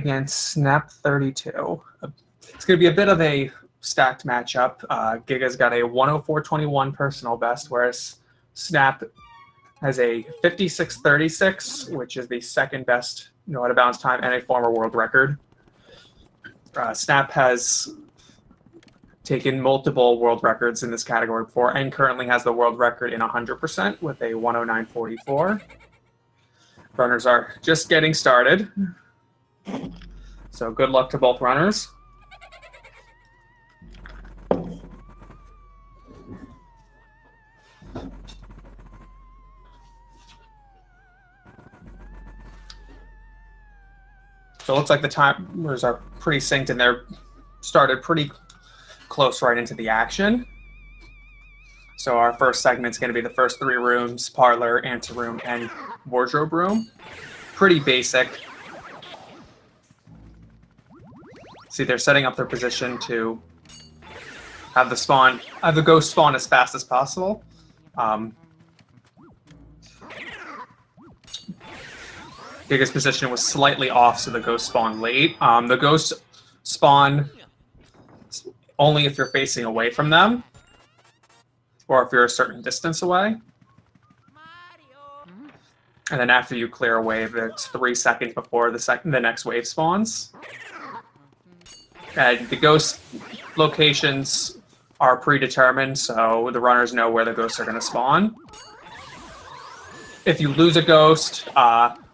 against Snap32. It's going to be a bit of a stacked matchup. Giga's got a 104.21 personal best, whereas Snap has a 56.36, which is the second best out of bounds time and a former world record. Snap has taken multiple world records in this category before and currently has the world record in 100% with a 109.44. Runners are just getting started. So good luck to both runners. So it looks like the timers are pretty synced and they're started pretty close right into the action. So our first segment is going to be the first 3 rooms: parlor, anteroom, and wardrobe room. Pretty basic. See, they're setting up their position to have the ghost spawn as fast as possible. Giga's position was slightly off, so the ghost spawned late. The ghosts spawn only if you're facing away from them, or if you're a certain distance away. And then after you clear a wave, it's 3 seconds before the next wave spawns. And the ghost locations are predetermined, so the runners know where the ghosts are going to spawn. If you lose a ghost,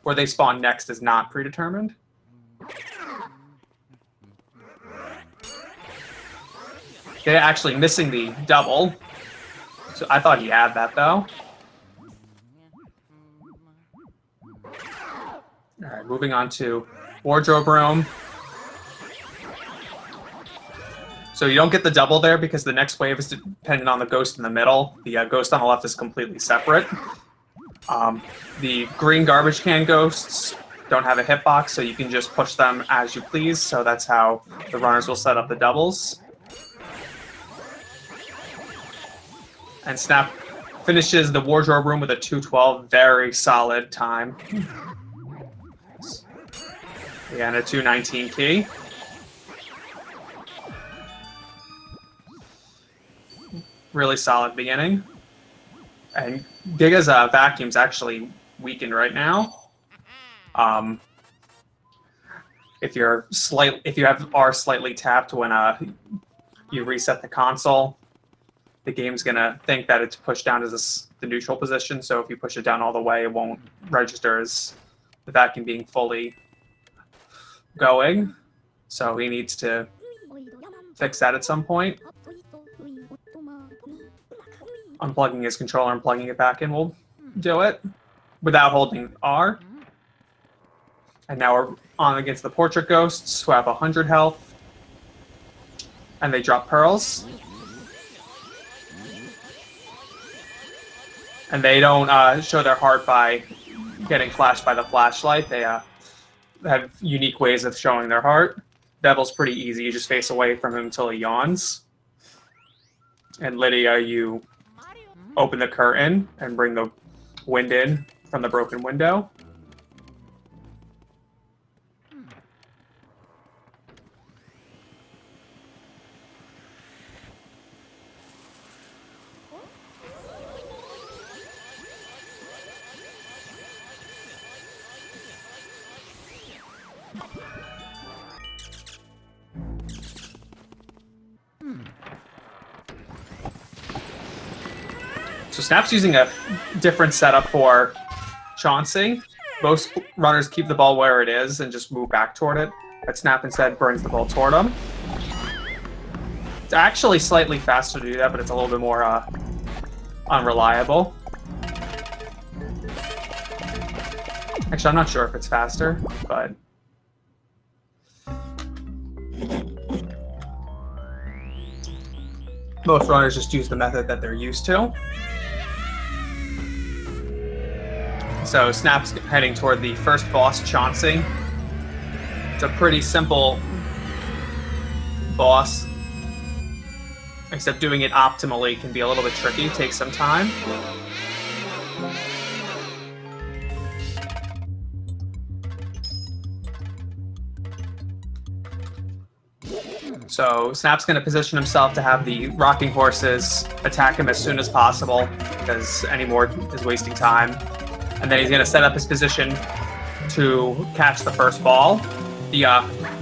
where they spawn next is not predetermined. They're actually missing the double. So I thought he had that, though. All right, moving on to wardrobe room. So you don't get the double there because the next wave is dependent on the ghost in the middle. The ghost on the left is completely separate. The green garbage can ghosts don't have a hitbox, so you can just push them as you please. So that's how the runners will set up the doubles. And Snap finishes the wardrobe room with a 2:12, very solid time. Again, a 2:19 key. Really solid beginning. And Giga's vacuum's actually weakened right now. If you are slightly tapped when you reset the console, the game's gonna think that it's pushed down to the neutral position. So if you push it down all the way, it won't register as the vacuum being fully going. So he needs to fix that at some point. Unplugging his controller and plugging it back in will do it without holding R. And now we're on against the portrait ghosts, who have 100 health. And they drop pearls. And they don't show their heart by getting flashed by the flashlight. They have unique ways of showing their heart. Devil's pretty easy. You just face away from him until he yawns. And Lydia, you open the curtain and bring the wind in from the broken window. So Snap's using a different setup for chancing. Most runners keep the ball where it is and just move back toward it. But Snap instead burns the ball toward them. It's actually slightly faster to do that, but it's a little bit more unreliable. Actually, I'm not sure if it's faster, but... most runners just use the method that they're used to. So Snap's heading toward the first boss, chancing. It's a pretty simple boss, except doing it optimally can be a little bit tricky, takes some time. So Snap's going to position himself to have the rocking horses attack him as soon as possible, because any more is wasting time. And then he's going to set up his position to catch the first ball.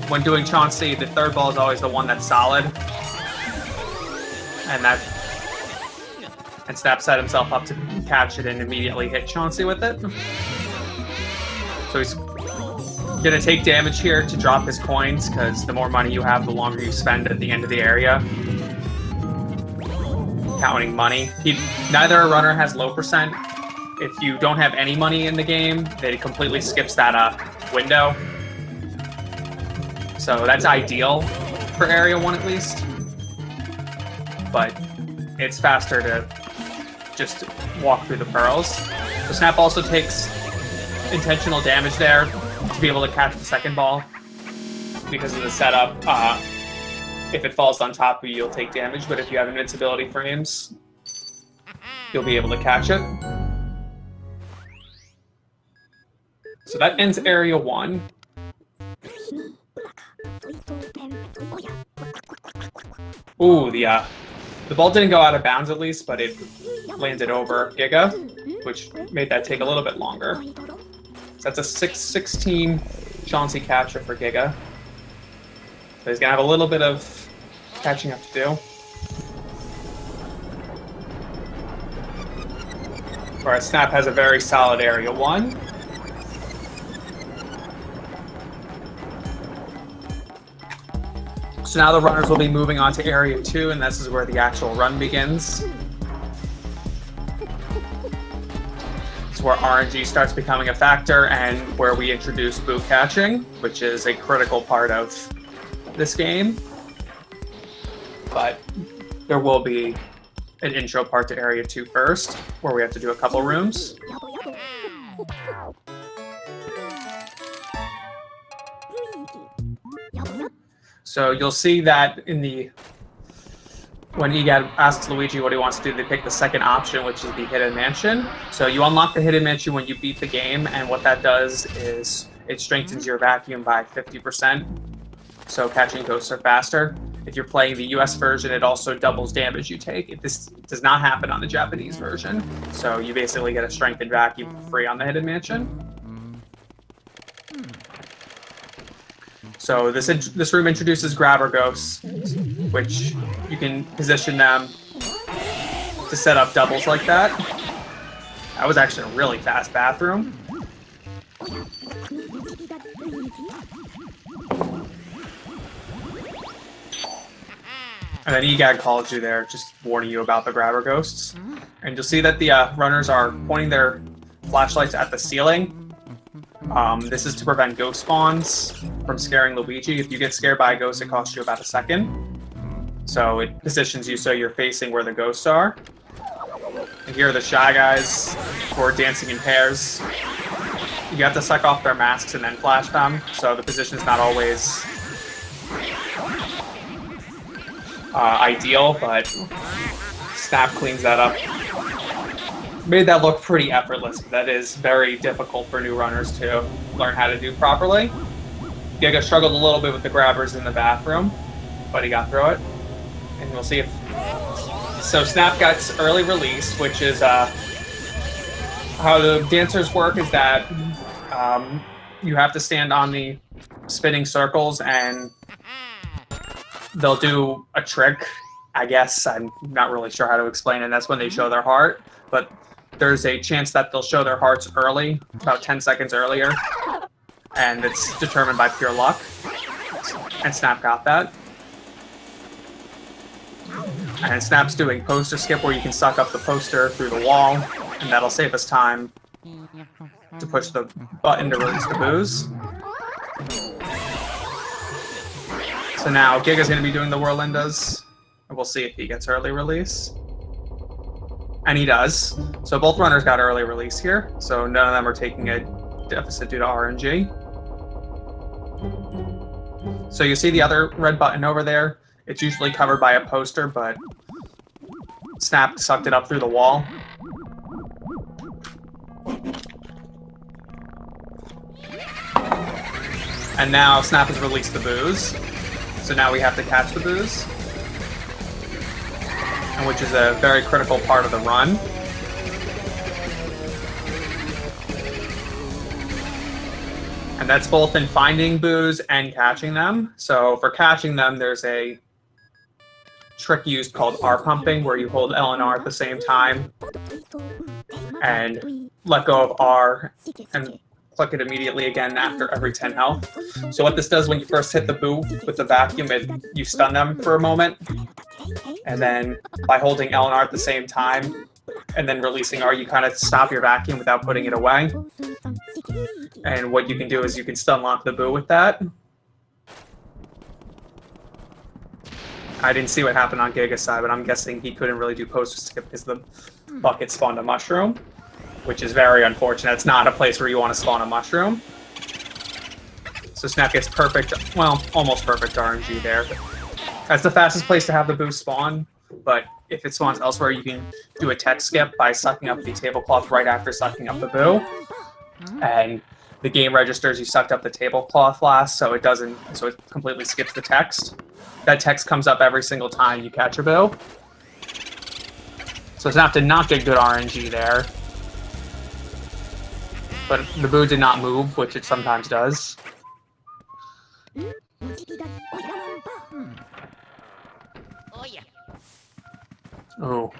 When doing Chauncey, the third ball is always the one that's solid. And Snap set himself up to catch it and immediately hit Chauncey with it. So he's gonna take damage here to drop his coins, because the more money you have, the longer you spend at the end of the area. Counting money. Neither a runner has low percent. If you don't have any money in the game, it completely skips that window. So that's ideal for Area 1 at least. But it's faster to just walk through the pearls. So Snap also takes intentional damage there to be able to catch the second ball. Because of the setup, if it falls on top of you, you'll take damage, but if you have invincibility frames, you'll be able to catch it. So that ends Area 1. Ooh, the ball didn't go out of bounds at least, but it landed over Giga, which made that take a little bit longer. So that's a 6-16 Chauncey capture for Giga. So he's going to have a little bit of catching up to do. Whereas Snap has a very solid Area 1. So now the runners will be moving on to Area 2, and this is where the actual run begins. It's where RNG starts becoming a factor, and where we introduce boot catching, which is a critical part of this game. But there will be an intro part to Area 2 first, where we have to do a couple rooms. So you'll see that when Giga asks Luigi what he wants to do, they pick the second option, which is the Hidden Mansion. So you unlock the Hidden Mansion when you beat the game, and what that does is it strengthens your vacuum by 50%, so catching ghosts are faster. If you're playing the US version, it also doubles damage you take. This does not happen on the Japanese version, so you basically get a strengthened vacuum for free on the Hidden Mansion. So this room introduces grabber ghosts, which you can position them to set up doubles like that. That was actually a really fast bathroom. And then Giga called you there, just warning you about the grabber ghosts. And you'll see that the runners are pointing their flashlights at the ceiling. This is to prevent ghost spawns from scaring Luigi. If you get scared by a ghost, it costs you about a second. So it positions you so you're facing where the ghosts are. And here are the Shy Guys who are dancing in pairs. You have to suck off their masks and then flash them, so the position's not always ideal, but Snap cleans that up. Made that look pretty effortless, but that is very difficult for new runners to learn how to do properly. Giga struggled a little bit with the grabbers in the bathroom, but he got through it. And we'll see if... So Snap gets early release, which is how the dancers work is that you have to stand on the spinning circles and they'll do a trick, I guess. I'm not really sure how to explain it. That's when they show their heart, but there's a chance that they'll show their hearts early, about 10 seconds earlier, and it's determined by pure luck. And Snap got that. And Snap's doing poster skip, where you can suck up the poster through the wall, and that'll save us time to push the button to release the booze. So now Giga's going to be doing the Whirlindas, and we'll see if he gets early release. And he does. So both runners got early release here, so none of them are taking a deficit due to RNG. So you see the other red button over there. It's usually covered by a poster, but Snap sucked it up through the wall. And now Snap has released the booze. So now we have to catch the boos, and which is a very critical part of the run. And that's both in finding boos and catching them. So for catching them, there's a trick used called R pumping, where you hold L and R at the same time and let go of R and click it immediately again after every 10 health. So what this does when you first hit the boo with the vacuum, you stun them for a moment. And then by holding L and R at the same time and then releasing R, you kind of stop your vacuum without putting it away. And what you can do is you can stun lock the boo with that. I didn't see what happened on Giga's side, but I'm guessing he couldn't really do poster skip because the bucket spawned a mushroom, which is very unfortunate. It's not a place where you want to spawn a mushroom. So Snap gets perfect, well, almost perfect RNG there. That's the fastest place to have the boost spawn, but if it spawns elsewhere, you can do a tech skip by sucking up the tablecloth right after sucking up the boo. And the game registers you sucked up the tablecloth last, so it completely skips the text. That text comes up every single time you catch a boo. So Snap did not get good RNG there. But the boo did not move, which it sometimes does. Oh,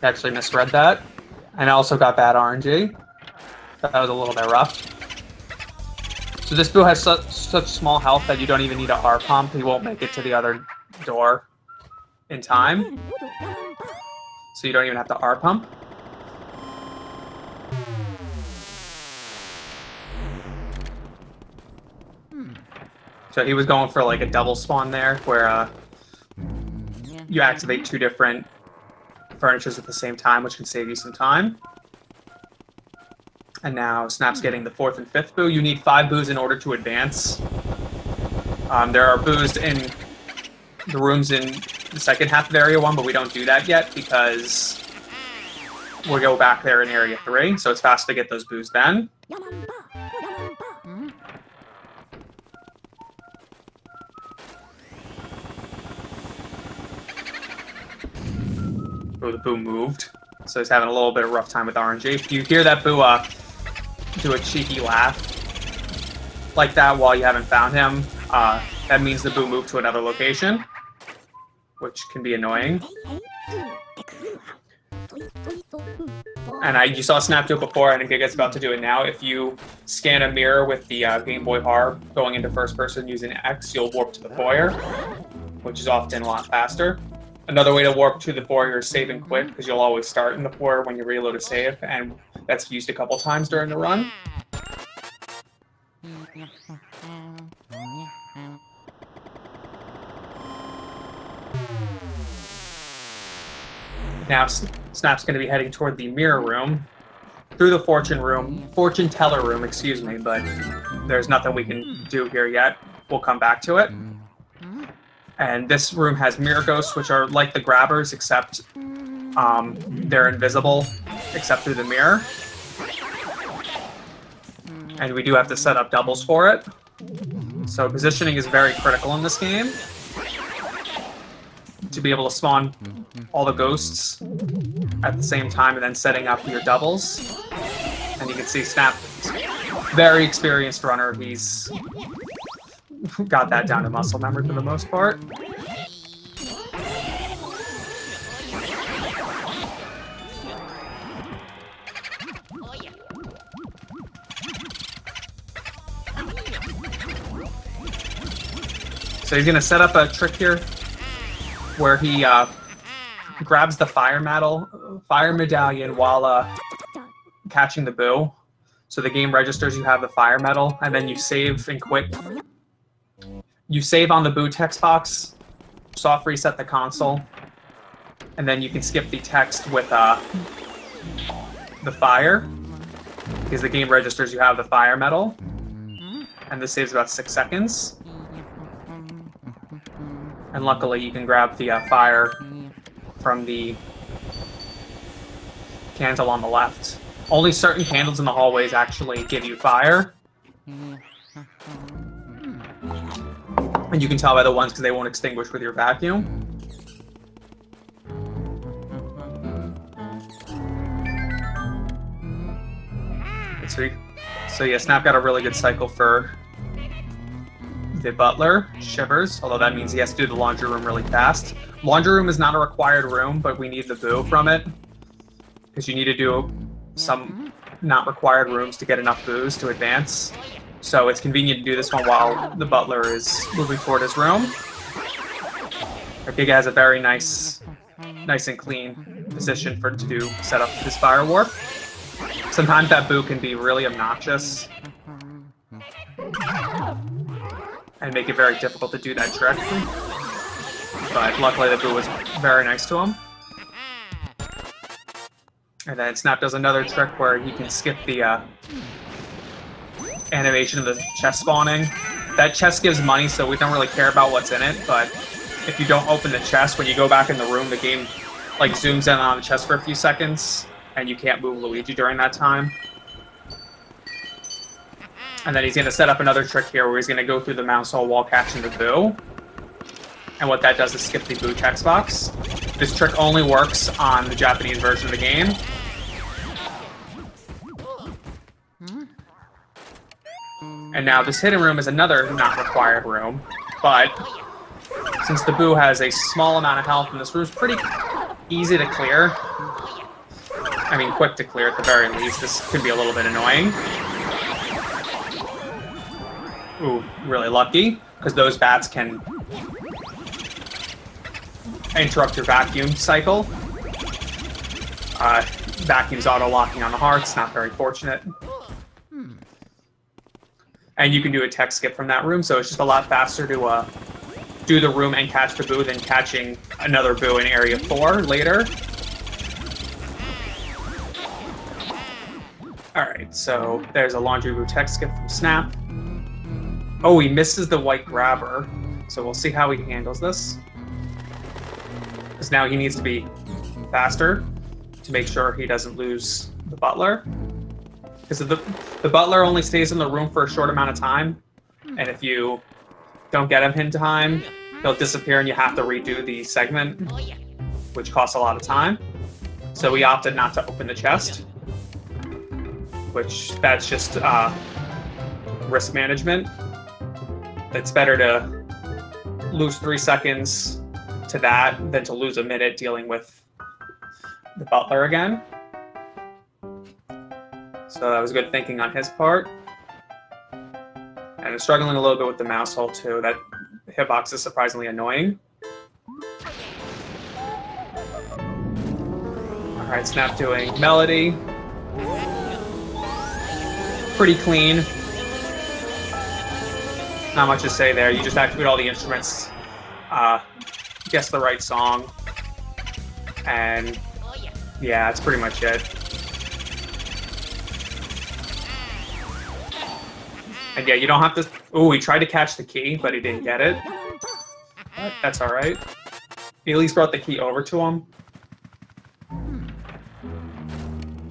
actually misread that. And I also got bad RNG. That was a little bit rough. So this boo has such small health that you don't even need an R pump. He won't make it to the other door in time. So you don't even have to R pump. So he was going for like a double spawn there, where you activate 2 different furnitures at the same time, which can save you some time. And now Snap's getting the 4th and 5th boo. You need 5 boos in order to advance. There are boos in the rooms in the second half of Area 1, but we don't do that yet because we'll go back there in Area 3, so it's fast to get those boos then. Oh, the boo moved. So he's having a little bit of a rough time with RNG. If you hear that boo do a cheeky laugh like that while you haven't found him, that means the boo moved to another location, which can be annoying. And you saw Snap do it before, and Giga's about to do it now. If you scan a mirror with the Game Boy Harp going into first person using X, you'll warp to the foyer, which is often a lot faster. Another way to warp to the foyer is save and quit, because you'll always start in the foyer when you reload a save, and that's used a couple times during the run. Now Snap's going to be heading toward the mirror room, through the fortune teller room, excuse me, but there's nothing we can do here yet. We'll come back to it. And this room has mirror ghosts, which are like the grabbers, except they're invisible, except through the mirror. And we do have to set up doubles for it. So positioning is very critical in this game, to be able to spawn all the ghosts at the same time and then setting up your doubles. And you can see Snap, very experienced runner. He's got that down to muscle memory for the most part. So he's going to set up a trick here where he grabs the fire medallion while catching the boo. So the game registers you have the fire medal, and then you save and quit. You save on the boo text box, soft reset the console, and then you can skip the text with the fire, because the game registers you have the fire medal, and this saves about 6 seconds. And luckily you can grab the fire from the candle on the left. Only certain candles in the hallways actually give you fire. And And you can tell by the ones because they won't extinguish with your vacuum. So yeah, Snap got a really good cycle for the butler, Shivers, although that means he has to do the laundry room really fast. Laundry room is not a required room, but we need the boo from it. Because you need to do some not required rooms to get enough boos to advance. So it's convenient to do this one while the butler is moving toward his room. Our Giga has a very nice and clean position to set up his fire warp. Sometimes that boo can be really obnoxious and make it very difficult to do that trick. But luckily the boo was very nice to him. And then Snap does another trick where he can skip the animation of the chest spawning. That chest gives money, so we don't really care about what's in it, but if you don't open the chest, when you go back in the room, the game like zooms in on the chest for a few seconds, and you can't move Luigi during that time. And then he's going to set up another trick here where he's going to go through the mouse hole while catching the boo. And what that does is skip the boo text box. This trick only works on the Japanese version of the game. And now this hidden room is another not required room, but since the boo has a small amount of health and this room is pretty easy to clear, I mean quick to clear at the very least, this could be a little bit annoying. Ooh, really lucky, because those bats can interrupt your vacuum cycle. Vacuum's auto-locking on the hearts, not very fortunate. And you can do a tech skip from that room, so it's just a lot faster to do the room and catch the boo than catching another boo in Area 4 later. Alright, so there's a laundry boo tech skip from Snap. Oh, he misses the white grabber, so we'll see how he handles this. Because now he needs to be faster to make sure he doesn't lose the butler. Because the butler only stays in the room for a short amount of time, and if you don't get him in time, he'll disappear and you have to redo the segment, which costs a lot of time. So we opted not to open the chest, which that's just risk management. It's better to lose 3 seconds to that than to lose a minute dealing with the butler again. So that was good thinking on his part. And I'm struggling a little bit with the mouse hole too. That hitbox is surprisingly annoying. Alright, Snap doing Melody. Pretty clean. Not much to say there. You just activate all the instruments, guess the right song, and yeah, that's pretty much it. And yeah, you don't have to... Ooh, he tried to catch the key, but he didn't get it. But that's alright. He at least brought the key over to him.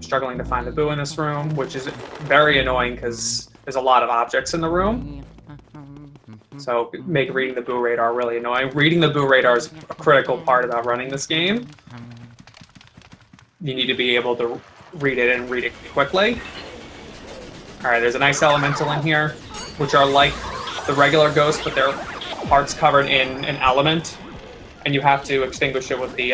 Struggling to find the boo in this room, which is very annoying because there's a lot of objects in the room. So make reading the boo radar really annoying. Reading the boo radar is a critical part about running this game. You need to be able to read it and read it quickly. Alright, there's a nice elemental in here, which are like the regular ghosts, but their heart's covered in an element, and you have to extinguish it with the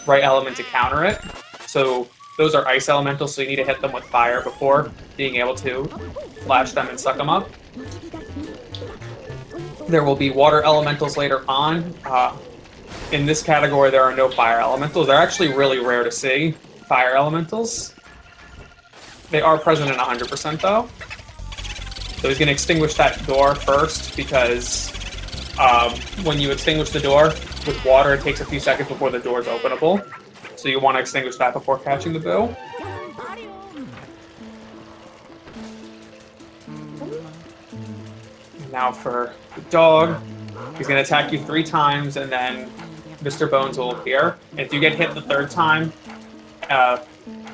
right element to counter it. So those are ice elementals, so you need to hit them with fire before being able to flash them and suck them up. There will be water elementals later on. In this category, there are no fire elementals. They're actually really rare to see, fire elementals. They are present in 100% though. So he's going to extinguish that door first because when you extinguish the door with water, it takes a few seconds before the door is openable. So you want to extinguish that before catching the boo. Now for the dog. He's going to attack you 3 times and then Mr. Bones will appear. If you get hit the 3rd time,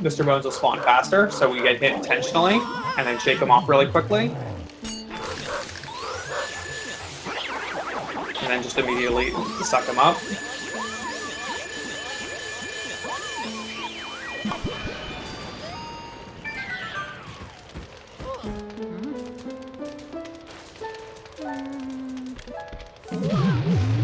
Mr. Bones will spawn faster, so we get hit intentionally, and then shake him off really quickly. And then just immediately suck him up.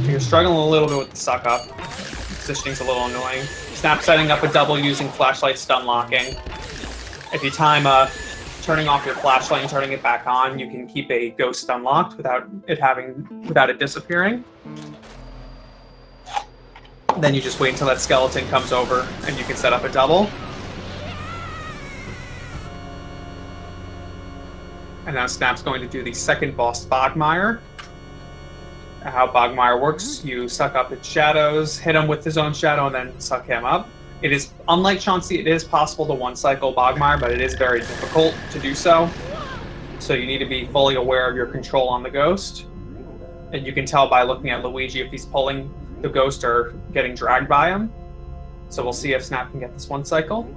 You're struggling a little bit with the suck up. Positioning's a little annoying. Snap setting up a double using flashlight stun locking. If you time turning off your flashlight and turning it back on, you can keep a ghost unlocked without it disappearing. Then you just wait until that skeleton comes over and you can set up a double. And now Snap's going to do the second boss, Bogmire. How Bogmire works, you suck up its shadows, hit him with his own shadow, and then suck him up. It is, unlike Chauncey, it is possible to one-cycle Bogmire, but it is very difficult to do so. So you need to be fully aware of your control on the ghost. And you can tell by looking at Luigi if he's pulling the ghost or getting dragged by him. So we'll see if Snap can get this one cycle.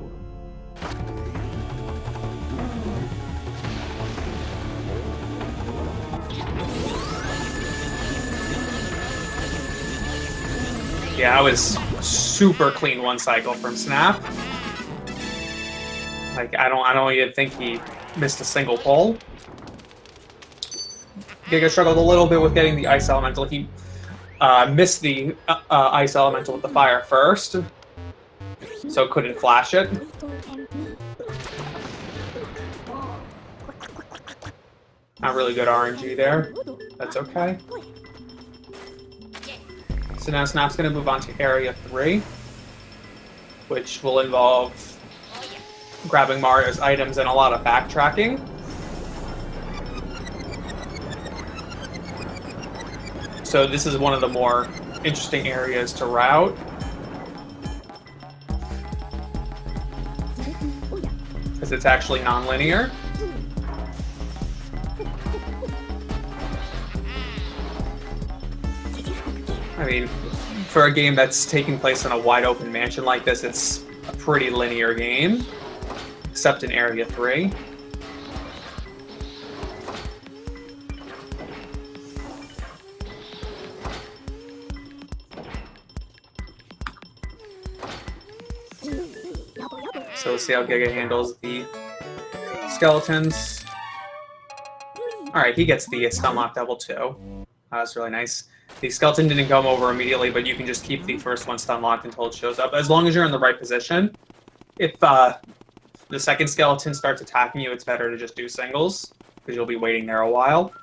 Yeah, that was super clean one cycle from Snap. Like I don't even think he missed a single pull. Giga struggled a little bit with getting the ice elemental. He missed the ice elemental with the fire first, so couldn't flash it. Not really good RNG there. That's okay. So now Snap's going to move on to Area 3, which will involve grabbing Mario's items and a lot of backtracking. So this is one of the more interesting areas to route. Because it's actually non-linear. I mean, for a game that's taking place in a wide open mansion like this, it's a pretty linear game, except in Area 3. So we'll see how Giga handles the skeletons. Alright, he gets the stun lock double too. That's really nice. The skeleton didn't come over immediately, but you can just keep the first one stun locked until it shows up. As long as you're in the right position. If the second skeleton starts attacking you, it's better to just do singles, because you'll be waiting there a while.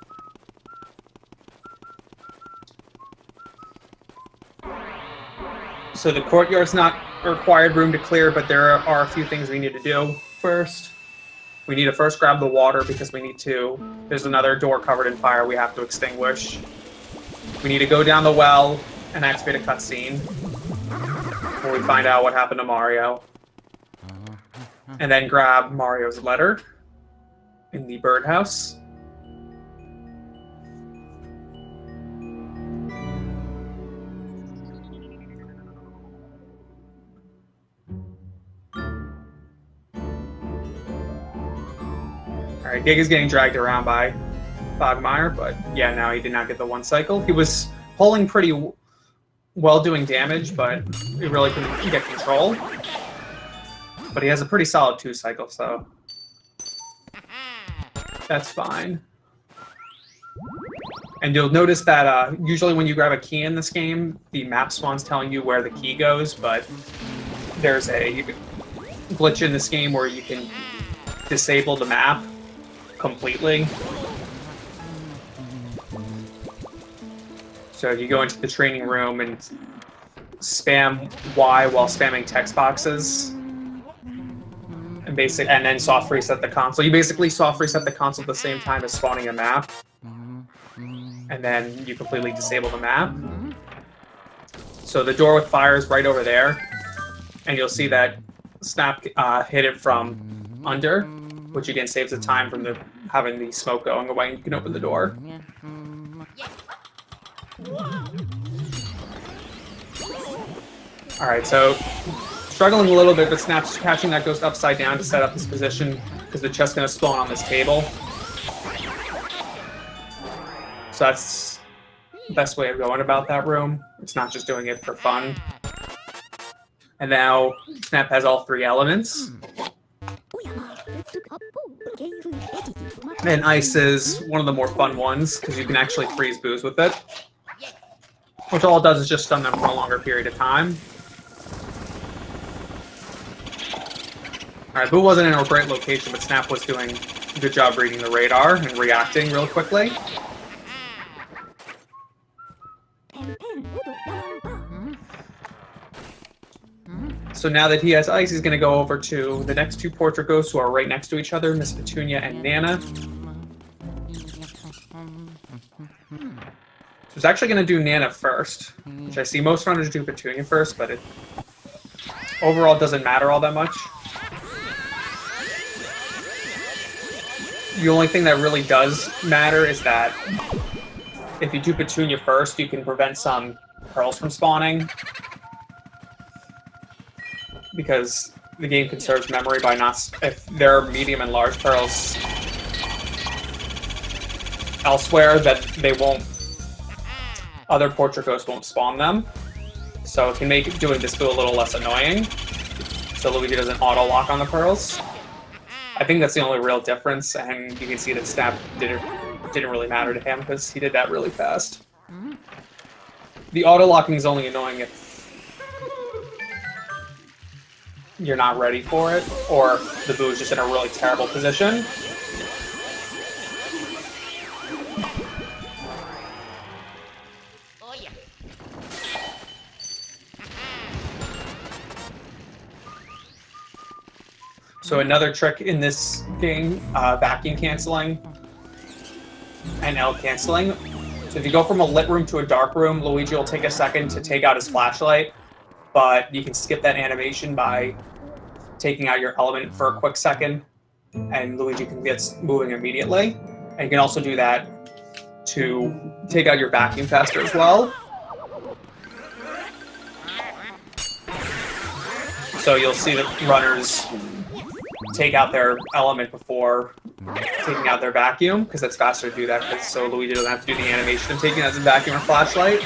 So the courtyard's not a required room to clear, but there are a few things we need to do first. We need to first grab the water because there's another door covered in fire we have to extinguish. We need to go down the well and activate a cutscene where we find out what happened to Mario. And then grab Mario's letter in the birdhouse. Alright, Giga's getting dragged around by Bogmire, but yeah, now he did not get the one cycle. He was pulling pretty well, doing damage, but he really couldn't get control. But he has a pretty solid 2 cycle, so that's fine. And you'll notice that usually when you grab a key in this game, the map spawn's telling you where the key goes, but there's a glitch in this game where you can disable the map completely. So you go into the training room and spam Y while spamming text boxes, and then soft reset the console. You basically soft reset the console at the same time as spawning a map, and then you completely disable the map. So the door with fire is right over there, and you'll see that Snap hit it from under, which again saves the time from having the smoke going away, and you can open the door. Alright, so struggling a little bit, but Snap's catching that ghost upside down to set up this position because the chest's going to spawn on this table. So that's best way of going about that room. It's not just doing it for fun. And now Snap has all 3 elements. And ice is one of the more fun ones because you can actually freeze boos with it. Which all it does is just stun them for a longer period of time. Alright, Boo wasn't in a great location, but Snap was doing a good job reading the radar and reacting real quickly. So now that he has ice, he's going to go over to the next 2 portrait ghosts who are right next to each other, Miss Petunia and Nana. So he's actually going to do Nana first, which I see most runners do Petunia first, but it overall doesn't matter all that much. The only thing that really does matter is that if you do Petunia first, you can prevent some pearls from spawning. Because the game conserves memory by not... If there are medium and large pearls elsewhere, that they won't... Other portrait ghosts won't spawn them. So it can make doing this Boo a little less annoying. So Luigi doesn't auto-lock on the pearls. I think that's the only real difference, and you can see that Snap didn't really matter to him because he did that really fast. The auto-locking is only annoying if you're not ready for it, or the Boo is just in a really terrible position. So another trick in this game, vacuum canceling and L canceling. So if you go from a lit room to a dark room, Luigi will take a second to take out his flashlight, but you can skip that animation by taking out your element for a quick second, and Luigi can get moving immediately. And you can also do that to take out your vacuum faster as well. So you'll see that runners take out their element before taking out their vacuum, because it's faster to do that, so Luigi doesn't have to do the animation of taking out his vacuum or flashlight.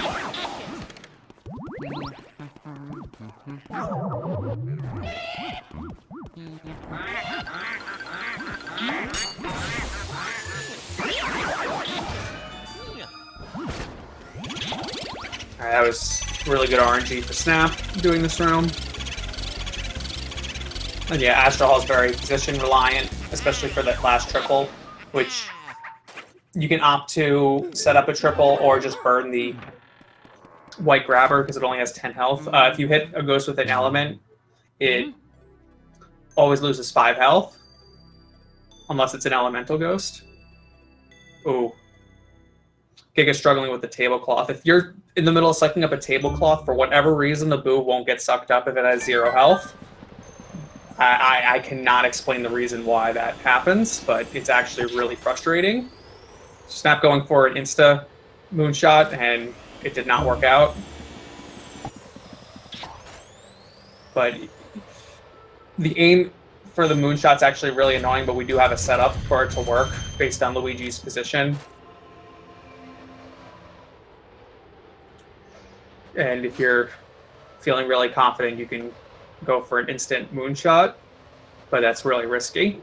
Alright, that was really good RNG for Snap doing this room. And yeah, Astro Hall is very position reliant, especially for that last triple, which you can opt to set up a triple or just burn the white grabber because it only has 10 health. If you hit a ghost with an element, it always loses 5 health, unless it's an elemental ghost. Ooh. Giga's struggling with the tablecloth. If you're in the middle of sucking up a tablecloth, for whatever reason, the Boo won't get sucked up if it has 0 health. I cannot explain the reason why that happens, but it's actually really frustrating. Snap going for an insta moonshot, and it did not work out. But the aim for the moonshot's actually really annoying, but we do have a setup for it to work based on Luigi's position. And if you're feeling really confident, you can go for an instant moonshot, but that's really risky.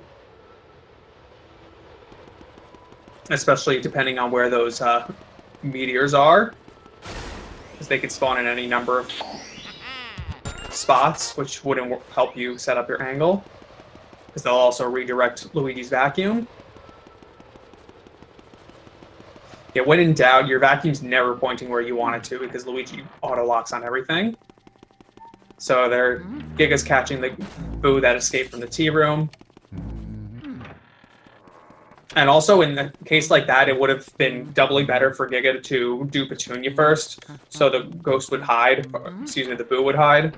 Especially depending on where those meteors are, because they could spawn in any number of spots, which wouldn't help you set up your angle, because they'll also redirect Luigi's vacuum. Yeah, when in doubt, your vacuum's never pointing where you want it to, because Luigi auto-locks on everything. So there, Giga's catching the Boo that escaped from the tea room. And also, in a case like that, it would have been doubly better for Giga to do Petunia first, so the ghost would hide, excuse me, the Boo would hide.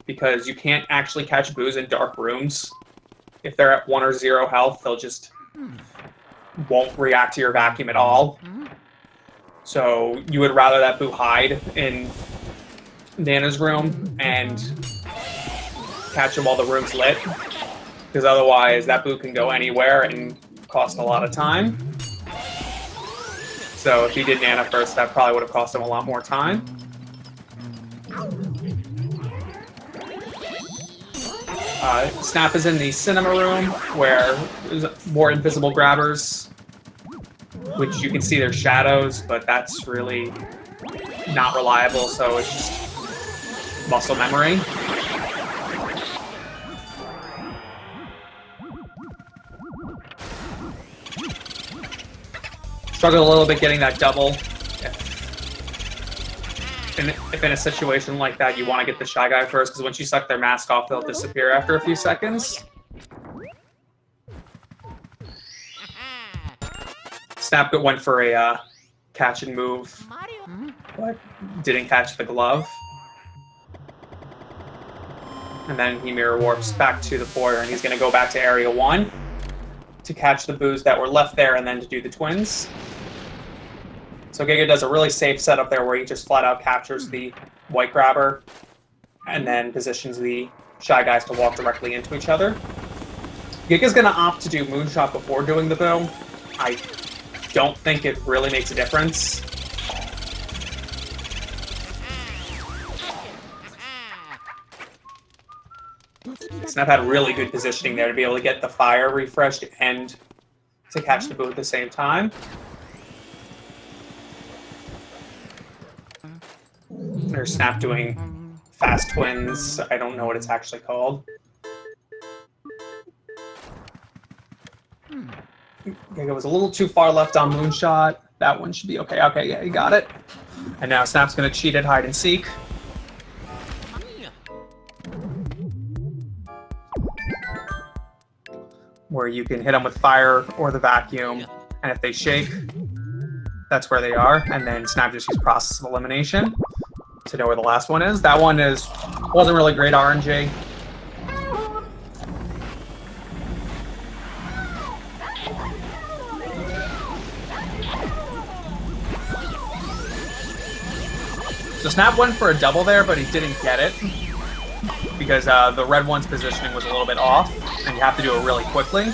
Because you can't actually catch Boos in dark rooms. If they're at 1 or 0 health, they'll just won't react to your vacuum at all. So you would rather that Boo hide in Nana's room and catch him while the room's lit, because otherwise that Boo can go anywhere and cost a lot of time. So if he did Nana first, that probably would have cost him a lot more time. Snap is in the cinema room where there's more invisible grabbers, which you can see their shadows, but that's really not reliable, so it's just muscle memory. Struggled a little bit getting that double. If in a situation like that, you want to get the Shy Guy first, because once you suck their mask off, they'll disappear after a few seconds. Snap went for a catch and move, but didn't catch the glove. And then he mirror warps back to the foyer, and he's going to go back to Area 1 to catch the boos that were left there and then to do the twins. So Giga does a really safe setup there where he just flat out captures the white grabber and then positions the Shy Guys to walk directly into each other. Giga's going to opt to do Moonshot before doing the boo. I don't think it really makes a difference. Snap had really good positioning there to be able to get the fire refreshed and to catch the boo at the same time. There's Snap doing fast twins. I don't know what it's actually called. Giga was a little too far left on Moonshot. That one should be okay. Okay, yeah, he got it. And now Snap's going to cheat at hide and seek. Where you can hit them with fire or the vacuum. And if they shake, that's where they are. And then Snap just uses process of elimination to know where the last one is. That one wasn't really great RNG. So Snap went for a double there, but he didn't get it because the red one's positioning was a little bit off, and you have to do it really quickly.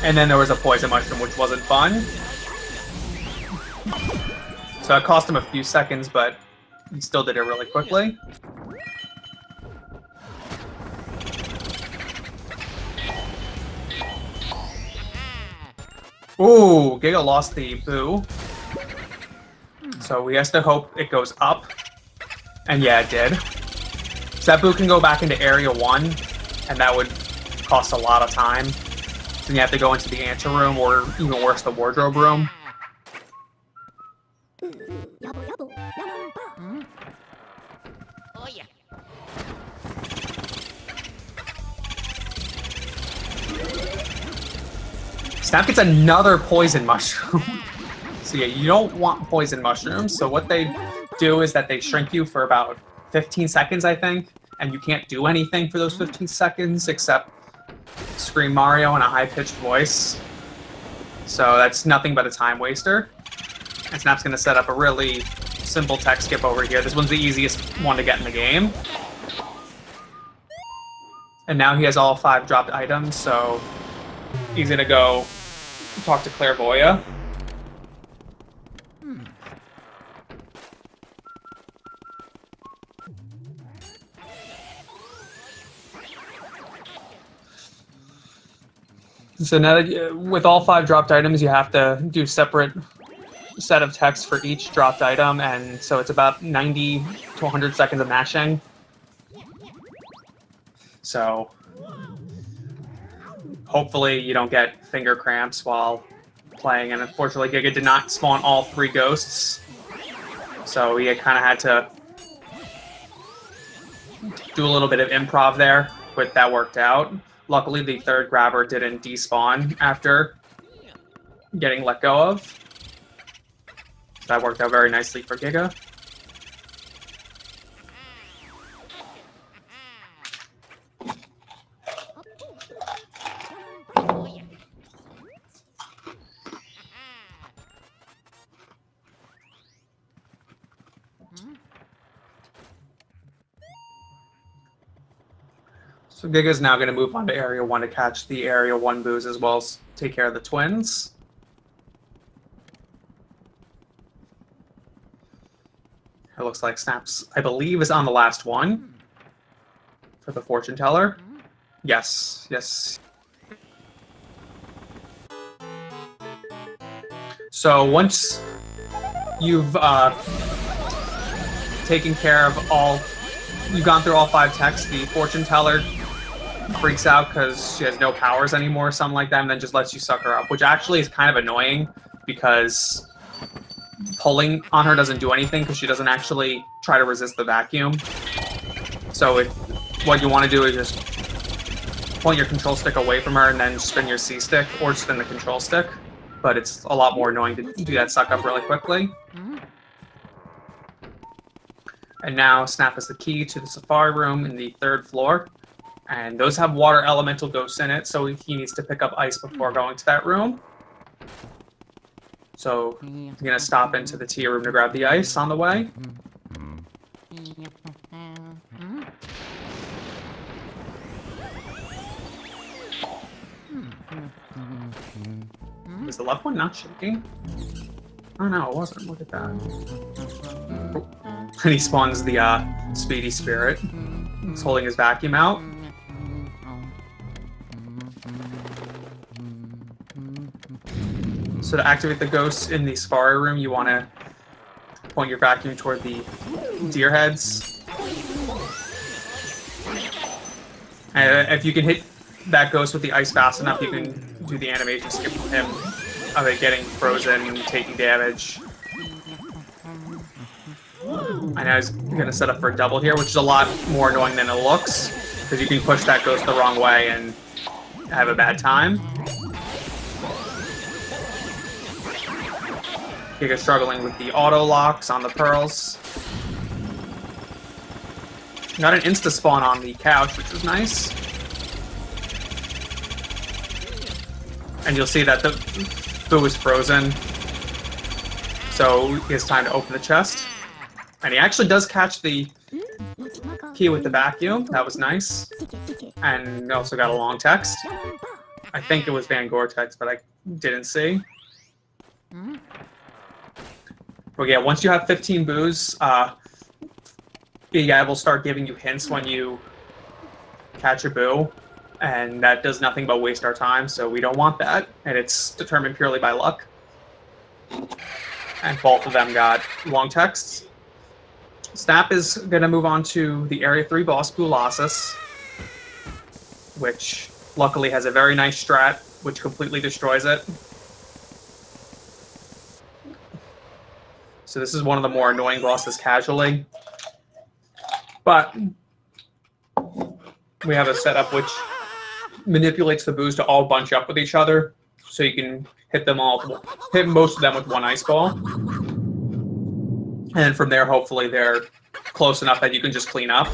And then there was a poison mushroom, which wasn't fun. So it cost him a few seconds, but he still did it really quickly. Ooh, Giga lost the boo. So he has to hope it goes up. And yeah, it did. So that boo can go back into Area 1, and that would cost a lot of time. So you have to go into the anteroom, or even worse, the wardrobe room. Snap gets another poison mushroom. So yeah, you don't want poison mushrooms. So what they do is that they shrink you for about 15 seconds, I think. And you can't do anything for those 15 seconds except scream Mario in a high-pitched voice. So that's nothing but a time waster. And Snap's going to set up a really simple tech skip over here. This one's the easiest one to get in the game. And now he has all 5 dropped items, so he's going to go talk to Clairvoya. So now that with all 5 dropped items, you have to do separate set of text for each dropped item, and so it's about 90 to 100 seconds of mashing. So hopefully you don't get finger cramps while playing, and unfortunately Giga did not spawn all 3 ghosts, so he kind of had to do a little bit of improv there, but that worked out. Luckily, the 3rd grabber didn't despawn after getting let go of. That worked out very nicely for Giga. So Giga's now going to move on to Area 1 to catch the Area 1 boos as well as take care of the twins. It looks like Snap's, I believe, is on the last one for the fortune teller. Yes, yes. So once you've taken care of all, you've gone through all 5 texts, the fortune teller freaks out because she has no powers anymore, something like that, and then just lets you suck her up, which actually is kind of annoying because pulling on her doesn't do anything because she doesn't actually try to resist the vacuum. So what you want to do is just point your control stick away from her and then spin your C stick or spin the control stick. But it's a lot more annoying to do that suck up really quickly. And now Snap has the key to the safari room in the 3rd floor. And those have water elemental ghosts in it, so he needs to pick up ice before going to that room. So he's going to stop into the tea room to grab the ice on the way. Is the left one not shaking? Oh no, it wasn't. Look at that. And he spawns the Speedy Spirit. He's holding his vacuum out. So to activate the ghosts in the safari room, you want to point your vacuum toward the deer heads. And if you can hit that ghost with the ice fast enough, you can do the animation skip with him of it getting frozen and taking damage. I know he's going to set up for a double here, which is a lot more annoying than it looks, because you can push that ghost the wrong way and have a bad time. Giga struggling with the auto locks on the pearls. Got an insta spawn on the couch, which is nice. And you'll see that the Boo is frozen, so he has time to open the chest. And he actually does catch the key with the vacuum. That was nice. And also got a long text. I think it was Van Gore text, but I didn't see. But yeah, once you have 15 boos, Giga will start giving you hints when you catch a boo. And that does nothing but waste our time, so we don't want that. And it's determined purely by luck. And both of them got long texts. Snap is going to move on to the Area 3 boss, Boolossus, which luckily has a very nice strat, which completely destroys it. So this is one of the more annoying bosses casually. But we have a setup which manipulates the boos to all bunch up with each other, so you can hit most of them with one ice ball. And from there, hopefully, they're close enough that you can just clean up.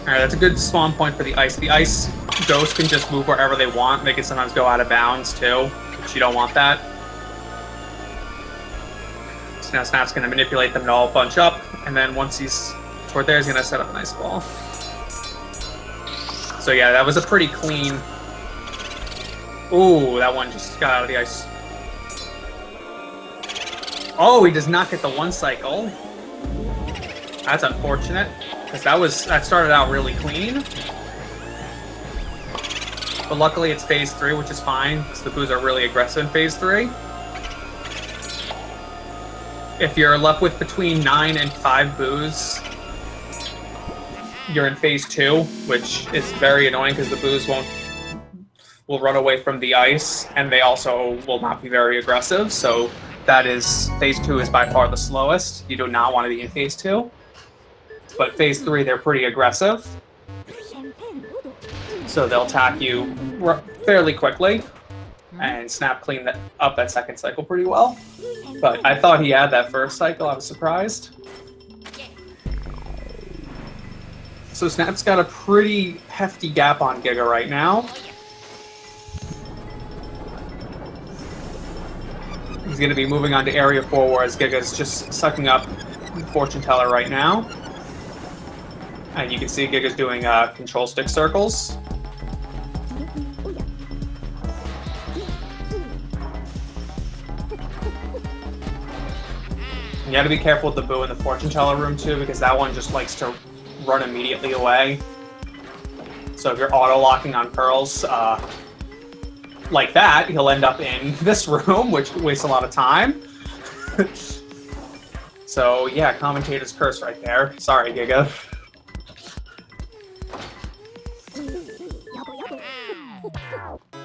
Alright, that's a good spawn point for the ice. The ice ghosts can just move wherever they want. They can sometimes go out of bounds, too, which you don't want that. So now Snap's going to manipulate them to all bunch up, and then once he's toward there, he's going to set up an ice ball. So yeah, that was a pretty clean... Ooh, that one just got out of the ice. Oh, he does not get the one cycle. That's unfortunate, because that started out really clean. But luckily it's phase 3, which is fine, because the boos are really aggressive in phase 3. If you're left with between 9 and 5 boos, you're in phase 2, which is very annoying because the boos will run away from the ice, and they also will not be very aggressive. So phase 2 is by far the slowest. You do not want to be in phase 2. But phase 3, they're pretty aggressive. So they'll attack you fairly quickly. And Snap cleaned up that second cycle pretty well. But I thought he had that first cycle. I was surprised. So Snap's got a pretty hefty gap on Giga right now. He's going to be moving on to Area 4, whereas Giga's just sucking up Fortune Teller right now. And you can see Giga's doing control stick circles. You gotta be careful with the Boo in the fortune teller room too, because that one just likes to run immediately away. So if you're auto-locking on pearls like that, he'll end up in this room, which wastes a lot of time. So yeah, commentator's curse right there. Sorry, Giga.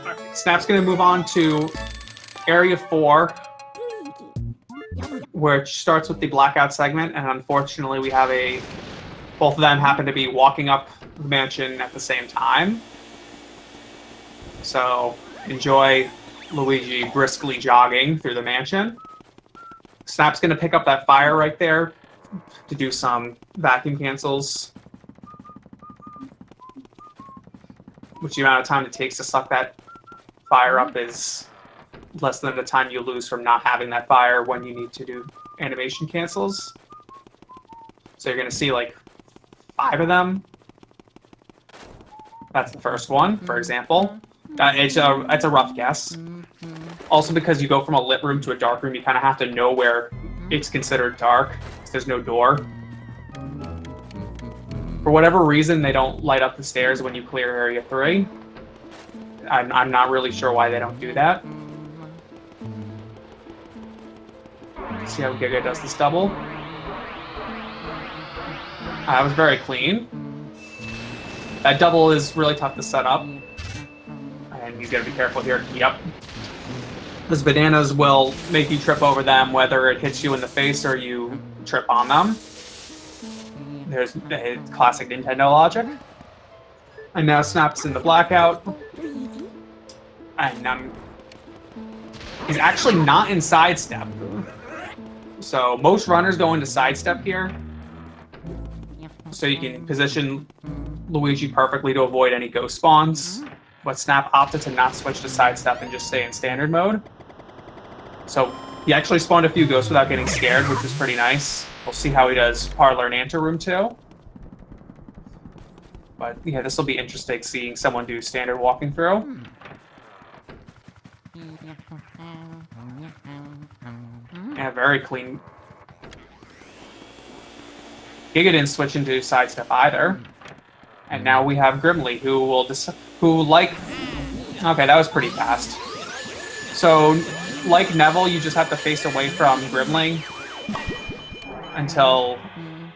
Right, Snap's gonna move on to Area 4, which starts with the blackout segment, and unfortunately we have both of them happen to be walking up the mansion at the same time. So enjoy Luigi briskly jogging through the mansion. Snap's going to pick up that fire right there to do some vacuum cancels, which the amount of time it takes to suck that fire up is less than the time you lose from not having that fire when you need to do animation cancels. So you're going to see like 5 of them. That's the first one, for example. It's a rough guess. Also, because you go from a lit room to a dark room, you kind of have to know where it's considered dark, because there's no door. For whatever reason, they don't light up the stairs when you clear Area 3. I'm not really sure why they don't do that. See how Giga does this double. That was very clean. That double is really tough to set up. And he's got to be careful here. Yep. Those bananas will make you trip over them, whether it hits you in the face or you trip on them. There's classic Nintendo logic. And now Snap's in the blackout. And he's actually not in sidestep. So most runners go into sidestep here. So you can position Luigi perfectly to avoid any ghost spawns. But Snap opted to not switch to sidestep and just stay in standard mode. So he actually spawned a few ghosts without getting scared, which was pretty nice. We'll see how he does Parlor and Anteroom too. But yeah, this will be interesting seeing someone do standard walking through. Yeah, very clean. Giga didn't switch into sidestep either. And now we have Grimly, okay, that was pretty fast. So, like Neville, you just have to face away from Grimly until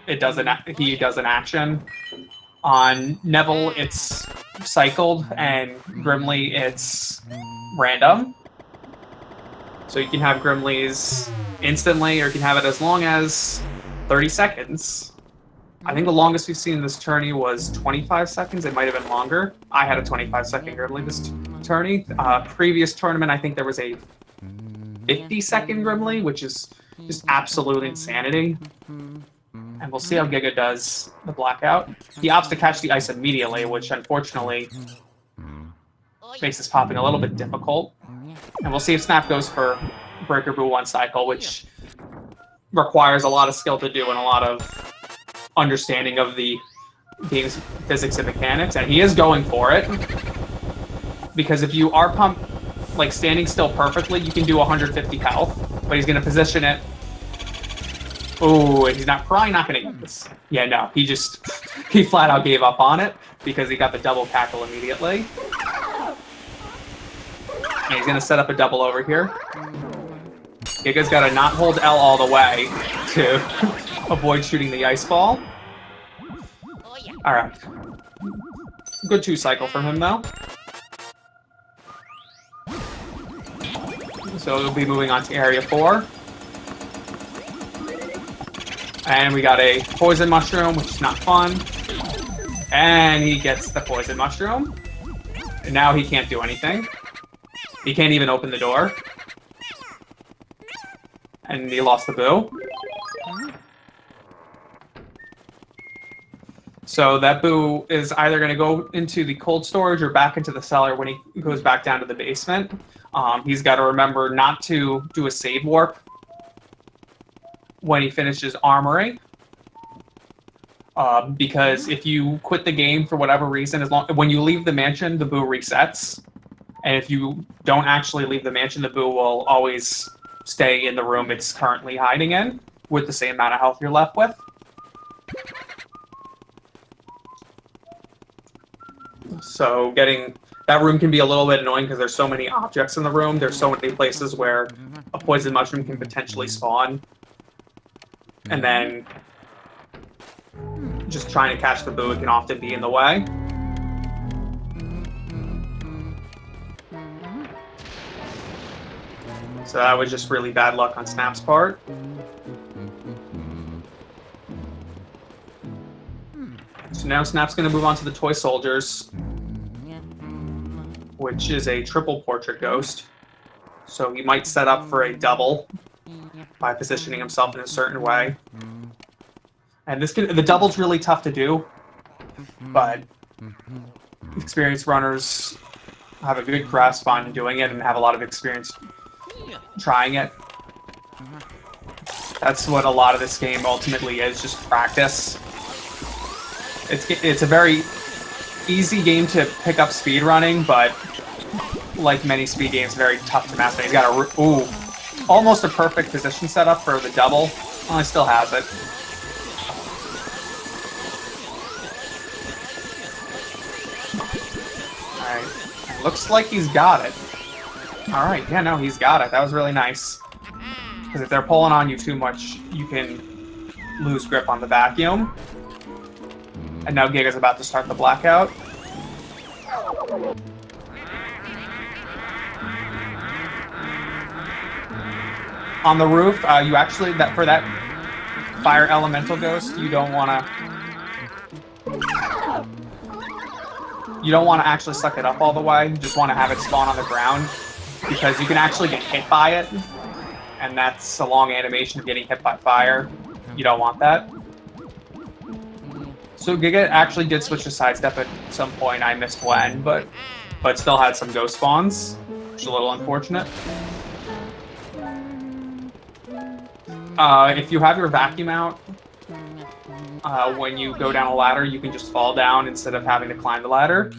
he does an action. On Neville, it's cycled, and Grimly, it's random. So you can have Grimly's instantly, or you can have it as long as 30 seconds. I think the longest we've seen in this tourney was 25 seconds. It might have been longer. I had a 25-second Grimly this tourney. Previous tournament, I think there was a 50-second Grimly, which is just absolute insanity. And we'll see how Giga does the blackout. He opts to catch the ice immediately, which unfortunately makes this popping a little bit difficult. And we'll see if Snap goes for Breaker Boo 1 cycle, which requires a lot of skill to do and a lot of understanding of the game's physics and mechanics. And he is going for it. Because if you are like standing still perfectly, you can do 150 health. But he's going to position it. Ooh, and he's probably not going to get this. Yeah, no, he flat out gave up on it because he got the double cackle immediately. And he's going to set up a double over here. Giga's got to not hold L all the way to avoid shooting the ice ball. Alright. Good 2 cycle from him, though. So we'll be moving on to Area 4. And we got a poison mushroom, which is not fun. And he gets the poison mushroom. And now he can't do anything. He can't even open the door. And he lost the Boo. So that Boo is either going to go into the cold storage or back into the cellar when he goes back down to the basement. He's got to remember not to do a save warp when he finishes Armory. Because if you quit the game for whatever reason, when you leave the mansion, the Boo resets. And if you don't actually leave the mansion, the Boo will always stay in the room it's currently hiding in. with the same amount of health you're left with. So getting that room can be a little bit annoying because there's so many objects in the room. There's so many places where a poison mushroom can potentially spawn. And then just trying to catch the boo can often be in the way. So that was just really bad luck on Snap's part. So now Snap's going to move on to the Toy Soldiers, which is a triple portrait ghost. So he might set up for a double by positioning himself in a certain way. And the double's really tough to do, but experienced runners have a good grasp on doing it and have a lot of experience trying it. That's what a lot of this game ultimately is, just practice. It's a very easy game to pick up speed running, but like many speed games, very tough to master. He's got almost a perfect position setup for the double. Well, he still has it. Alright, looks like he's got it. Alright, yeah, no, he's got it. That was really nice. Because if they're pulling on you too much, you can lose grip on the vacuum. And now Giga's about to start the blackout. On the roof, you actually, for that fire elemental ghost, you don't want to actually suck it up all the way. You just want to have it spawn on the ground, because you can actually get hit by it, and that's a long animation of getting hit by fire. You don't want that. So Giga actually did switch to sidestep at some point. I missed when, but still had some ghost spawns, which is a little unfortunate. If you have your vacuum out, when you go down a ladder, you can just fall down instead of having to climb the ladder.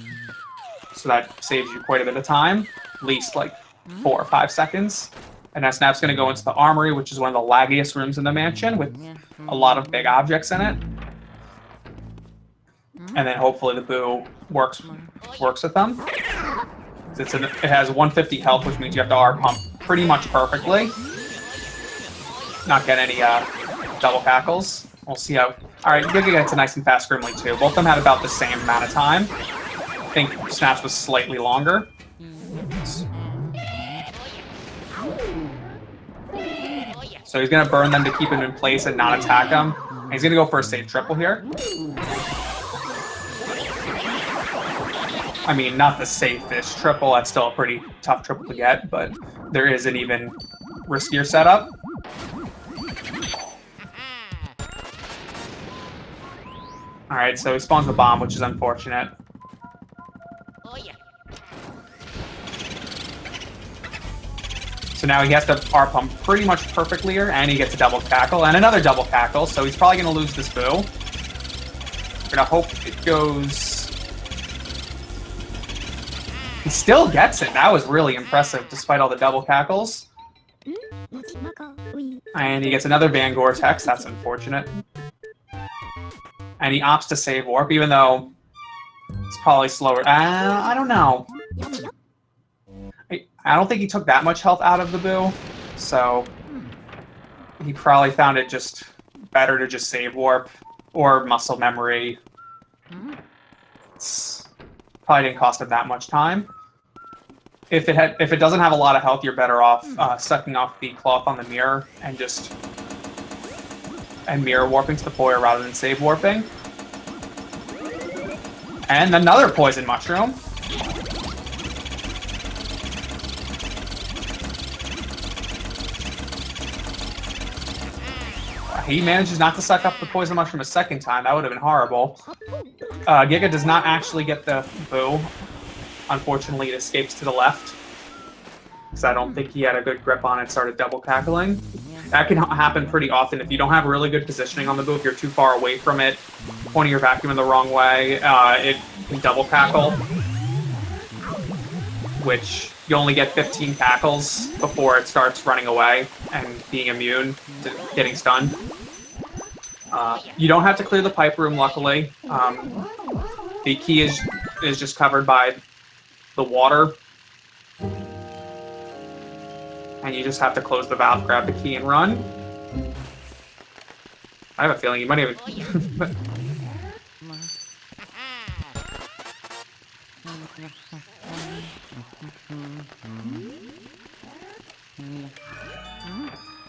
So that saves you quite a bit of time, at least like 4 or 5 seconds. And now Snap's going to go into the armory, which is one of the laggiest rooms in the mansion, with a lot of big objects in it. And then hopefully the boo works with them. It has 150 health, which means you have to R pump pretty much perfectly. Not get any double cackles. We'll see how... Alright, Giga gets a nice and fast Grimly too. Both of them had about the same amount of time. I think Snaps was slightly longer. So he's going to burn them to keep him in place and not attack him. And he's going to go for a safe triple here. I mean, not the safest triple. That's still a pretty tough triple to get, but there is an even riskier setup. Alright, so he spawns the bomb, which is unfortunate. So now he has to R pump pretty much perfectly here, and he gets a double cackle, and another double cackle, so he's probably going to lose this boo. We're going to hope it goes... He still gets it. That was really impressive, despite all the double cackles. And he gets another Van Gore-Tex. That's unfortunate. And he opts to save warp, even though it's probably slower. I don't know. I don't think he took that much health out of the boo, so he probably found it just better to just save warp or muscle memory. It's probably didn't cost him that much time. If it doesn't have a lot of health, you're better off sucking off the cloth on the mirror and just mirror warping to the Poyer rather than save warping. And another poison mushroom. He manages not to suck up the poison mushroom a second time. That would have been horrible. Giga does not actually get the boo. Unfortunately, it escapes to the left. Because I don't think he had a good grip on it, started double cackling. That can happen pretty often if you don't have really good positioning on the boo. If you're too far away from it, pointing your vacuum in the wrong way, it can double cackle. Which you only get 15 cackles before it starts running away and being immune to getting stunned. You don't have to clear the pipe room, luckily. The key is just covered by the water. And you just have to close the valve, grab the key, and run. I have a feeling you might even...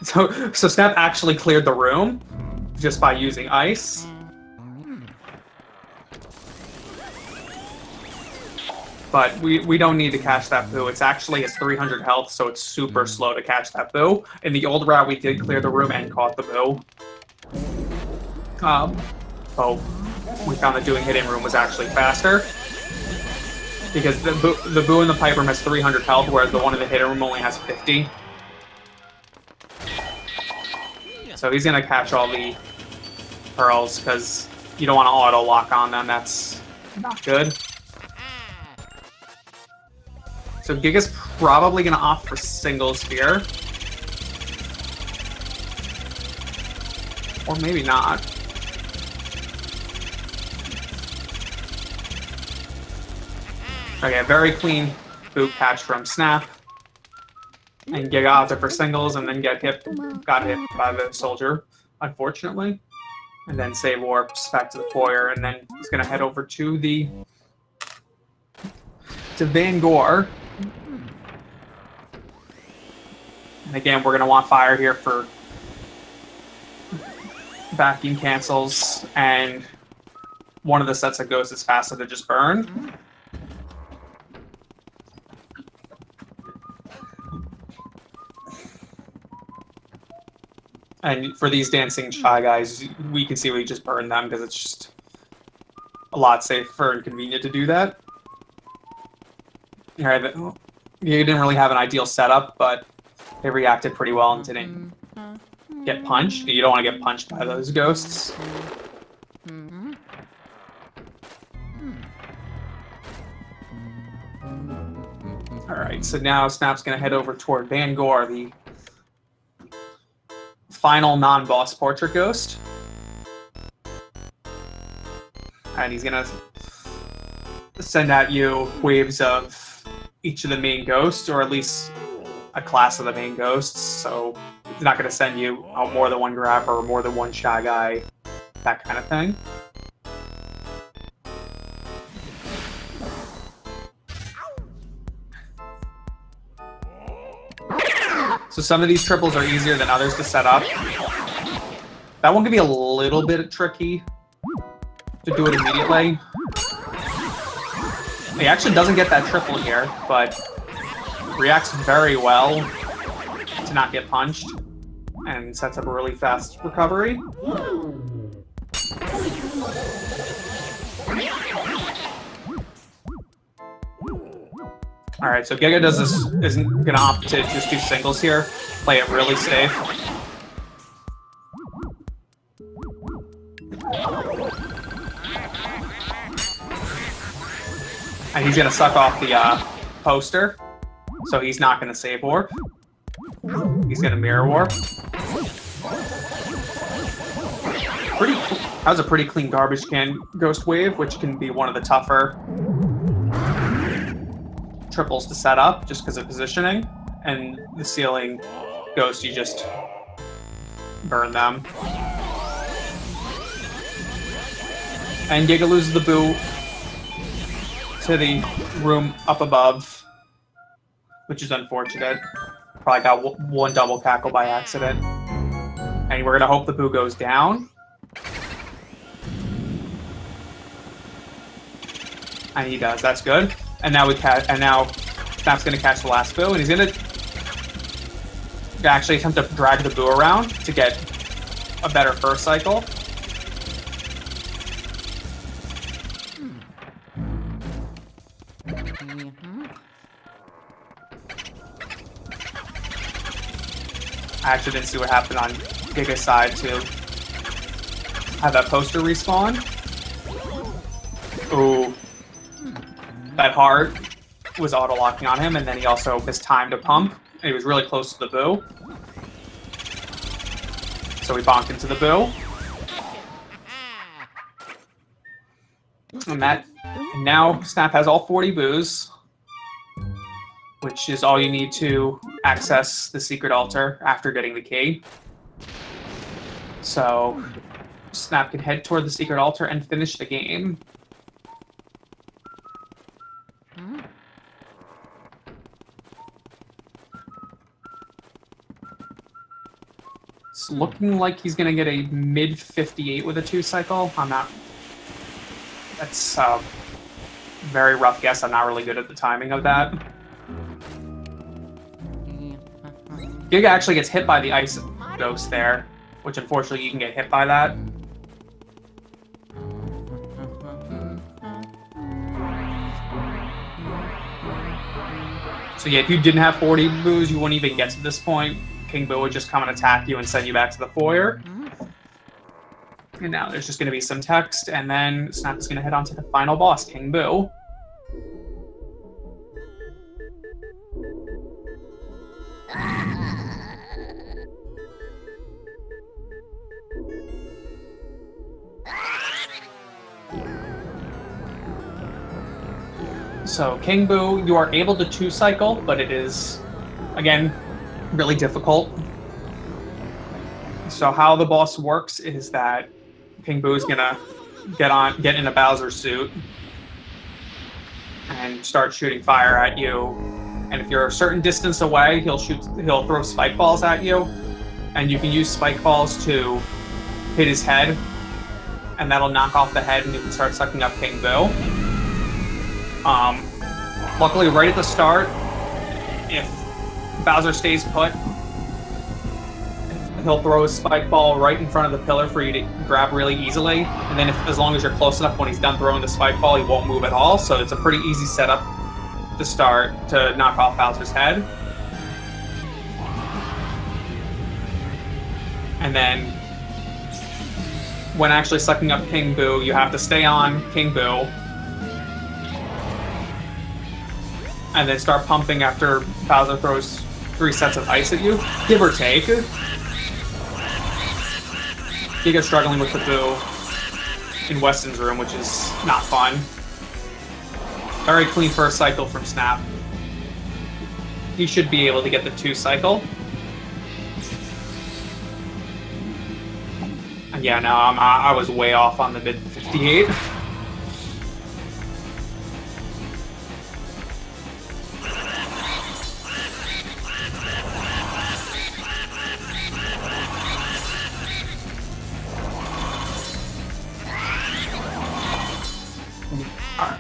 So Snap actually cleared the room just by using ice. But we don't need to catch that boo. It's actually has 300 health, so it's super slow to catch that boo. In the old route, we did clear the room and caught the boo. So we found that doing hidden room was actually faster. Because the boo in the pipe room has 300 health, whereas the one in the hidden room only has 50. So he's going to catch all the pearls, because you don't want to auto-lock on them. That's not good. So Giga's probably going to opt for single sphere. Or maybe not. Okay, very clean boot catch from Snap. And Giga opted for singles and then got hit by the soldier, unfortunately. And then save warps back to the foyer, and then he's going to head over to Van Gore. And again, we're going to want fire here for vacuum cancels, and one of the sets of ghosts is faster to just burn. And for these dancing shy guys, we can see we just burn them because it's just a lot safer and convenient to do that. All right, you didn't really have an ideal setup, but they reacted pretty well and didn't get punched. You don't want to get punched by those ghosts. All right, so now Snap's going to head over toward Van Gore, the final non-boss portrait ghost. And he's going to send at you waves of each of the main ghosts, or at least a class of the main ghosts. So he's not going to send you out more than one grabber or more than one shy guy, that kind of thing. So some of these triples are easier than others to set up. That one can be a little bit tricky to do it immediately. He actually doesn't get that triple here, but reacts very well to not get punched and sets up a really fast recovery. All right, so Giga isn't gonna opt to just do singles here. Play it really safe. And he's gonna suck off the poster, so he's not gonna save warp. He's gonna mirror warp. That was a pretty clean garbage can ghost wave, which can be one of the tougher triples to set up just because of positioning. And the ceiling ghost, you just burn them. And Giga loses the boo to the room up above, which is unfortunate. Probably got one double cackle by accident. And we're gonna hope the boo goes down. And he does. That's good. And now now Snap's gonna catch the last boo, and he's gonna actually attempt to drag the boo around to get a better first cycle. I actually didn't see what happened on Giga's side to have that poster respawn. Ooh. That heart was auto-locking on him, and then he also mistimed a pump, and he was really close to the boo. So he bonked into the boo. And now Snap has all 40 boos, which is all you need to access the secret altar after getting the key. So Snap can head toward the secret altar and finish the game. It's looking like he's going to get a mid 58 with a 2-cycle. I'm not... That's a very rough guess. I'm not really good at the timing of that. Giga actually gets hit by the ice ghost there, which unfortunately you can get hit by that. So yeah, if you didn't have 40 boos, you wouldn't even get to this point. King Boo would just come and attack you and send you back to the foyer. And now there's just going to be some text, and then Snap is going to head on to the final boss, King Boo. So, King Boo, you are able to 2-cycle, but it is, again, really difficult. So how the boss works is that King Boo is gonna get in a Bowser suit and start shooting fire at you. And if you're a certain distance away, he'll throw spike balls at you, and you can use spike balls to hit his head, and that'll knock off the head, and you can start sucking up King Boo. Luckily, right at the start, if Bowser stays put, he'll throw a spike ball right in front of the pillar for you to grab really easily. And then as long as you're close enough when he's done throwing the spike ball, he won't move at all. So it's a pretty easy setup to start to knock off Bowser's head. And then when actually sucking up King Boo, you have to stay on King Boo and then start pumping after Bowser throws 3 sets of ice at you, give or take. Giga's struggling with the Boo in Weston's room, which is not fun. Very clean first cycle from Snap. He should be able to get the 2-cycle. And yeah, no, I was way off on the mid 58.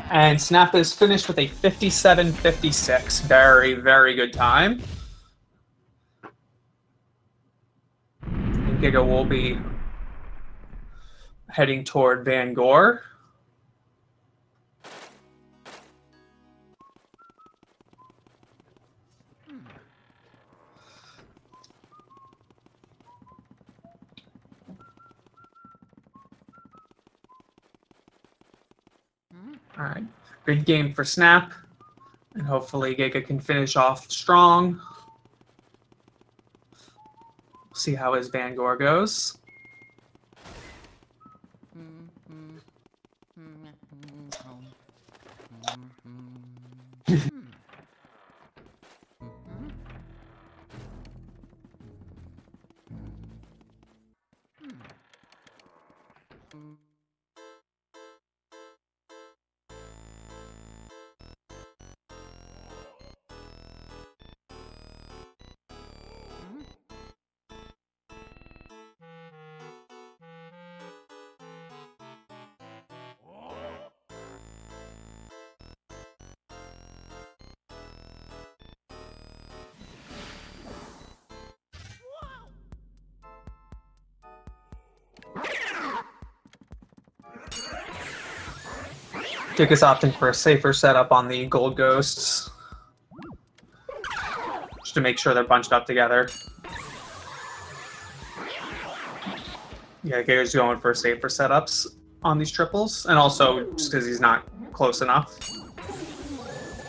And Snap is finished with a 57.56. Very, very good time. And Giga will be heading toward Van Gore. All right, good game for Snap, and hopefully Giga can finish off strong. See how his Van Gore goes. Giga's opting for a safer setup on the gold ghosts, just to make sure they're bunched up together. Yeah, Giga's going for safer setups on these triples, and also just because he's not close enough.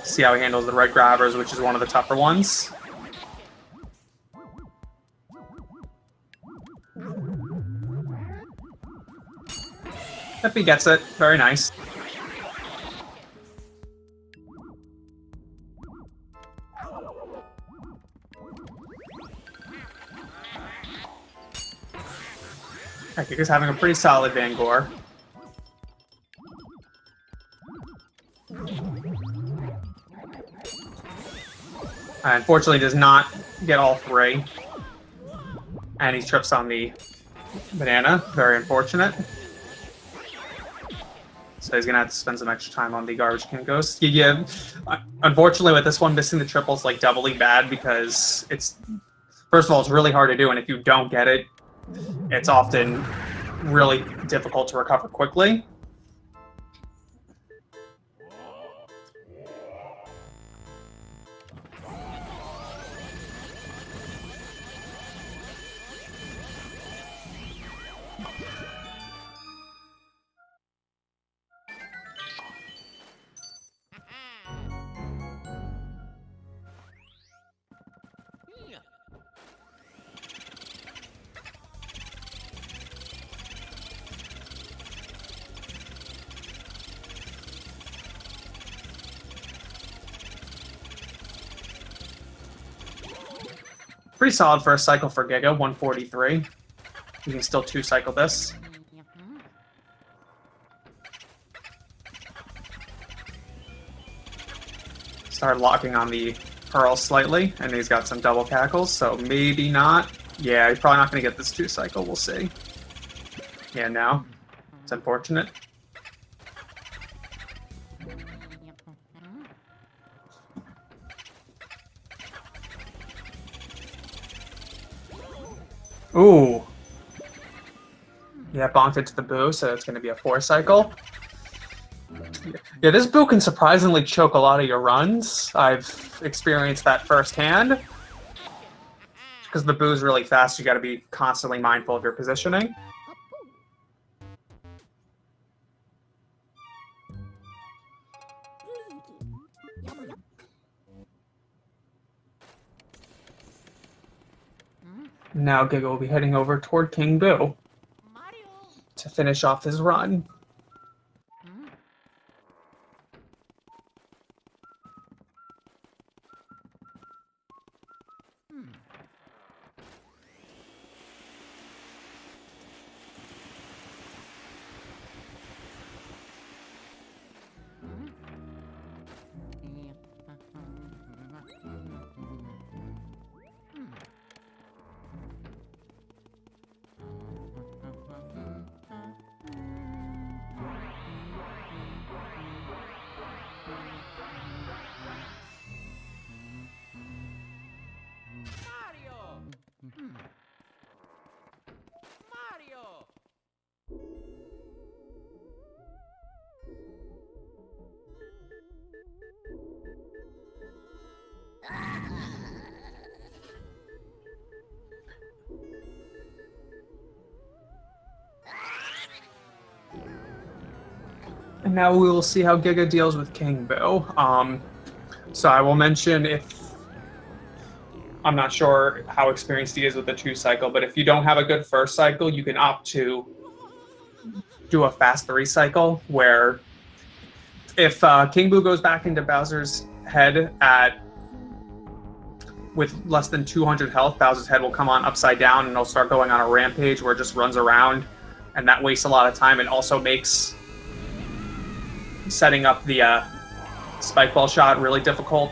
See how he handles the red grabbers, which is one of the tougher ones. If he gets it, very nice. Giga's having a pretty solid Vangor. Unfortunately, does not get all three. And he trips on the banana. Very unfortunate. So he's going to have to spend some extra time on the Garbage Can Ghost. Yeah, unfortunately, with this one, missing the triple's like doubly bad because it's... First of all, it's really hard to do, and if you don't get it, it's often really difficult to recover quickly. Pretty solid first cycle for Giga, 143. You can still two-cycle this. Started locking on the Pearl slightly, and he's got some double cackles, so maybe not. Yeah, he's probably not going to get this two-cycle, we'll see. Yeah, no. It's unfortunate. Ooh. Yeah, bonked it to the Boo, so it's going to be a 4-cycle. Yeah, this Boo can surprisingly choke a lot of your runs. I've experienced that firsthand. Because the Boo's really fast, you got to be constantly mindful of your positioning. Now Giga will be heading over toward King Boo to finish off his run. And now we will see how Giga deals with King Boo. So I will mention I'm not sure how experienced he is with the 2-cycle, but if you don't have a good first cycle, you can opt to do a fast 3-cycle, where if King Boo goes back into Bowser's head with less than 200 health, Bowser's head will come on upside down and it'll start going on a rampage where it just runs around, and that wastes a lot of time and also makes setting up the spike ball shot really difficult,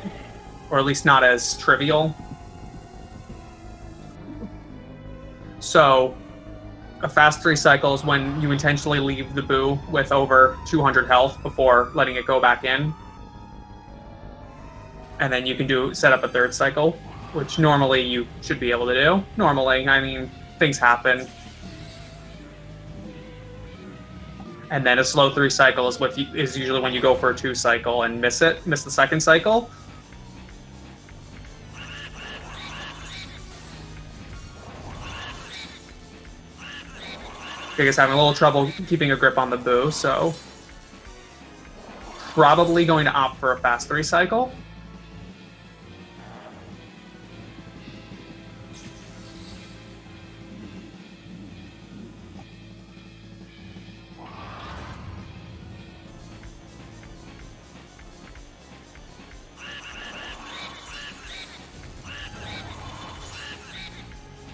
or at least not as trivial. So a fast 3 cycles when you intentionally leave the Boo with over 200 health before letting it go back in. And then you can set up a 3rd cycle, which normally you should be able to do. Normally, I mean, things happen. And then a slow 3 cycle is usually when you go for a 2 cycle and miss the 2nd cycle. Giga's having a little trouble keeping a grip on the Boo, so probably going to opt for a fast 3 cycle.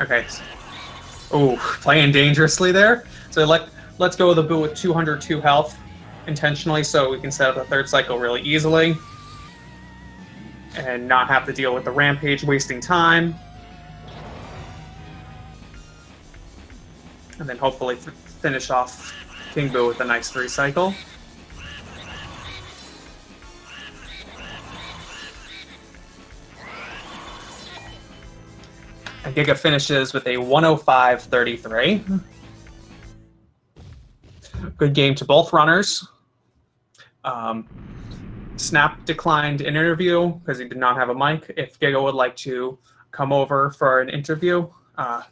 Okay. Oh, playing dangerously there. So let's go with a boot with 202 health intentionally so we can set up the 3rd cycle really easily and not have to deal with the rampage wasting time. And then hopefully finish off King Boo with a nice 3 cycle. And Giga finishes with a 105.33. Good game to both runners. Snap declined an interview because he did not have a mic. If Giga would like to come over for an interview,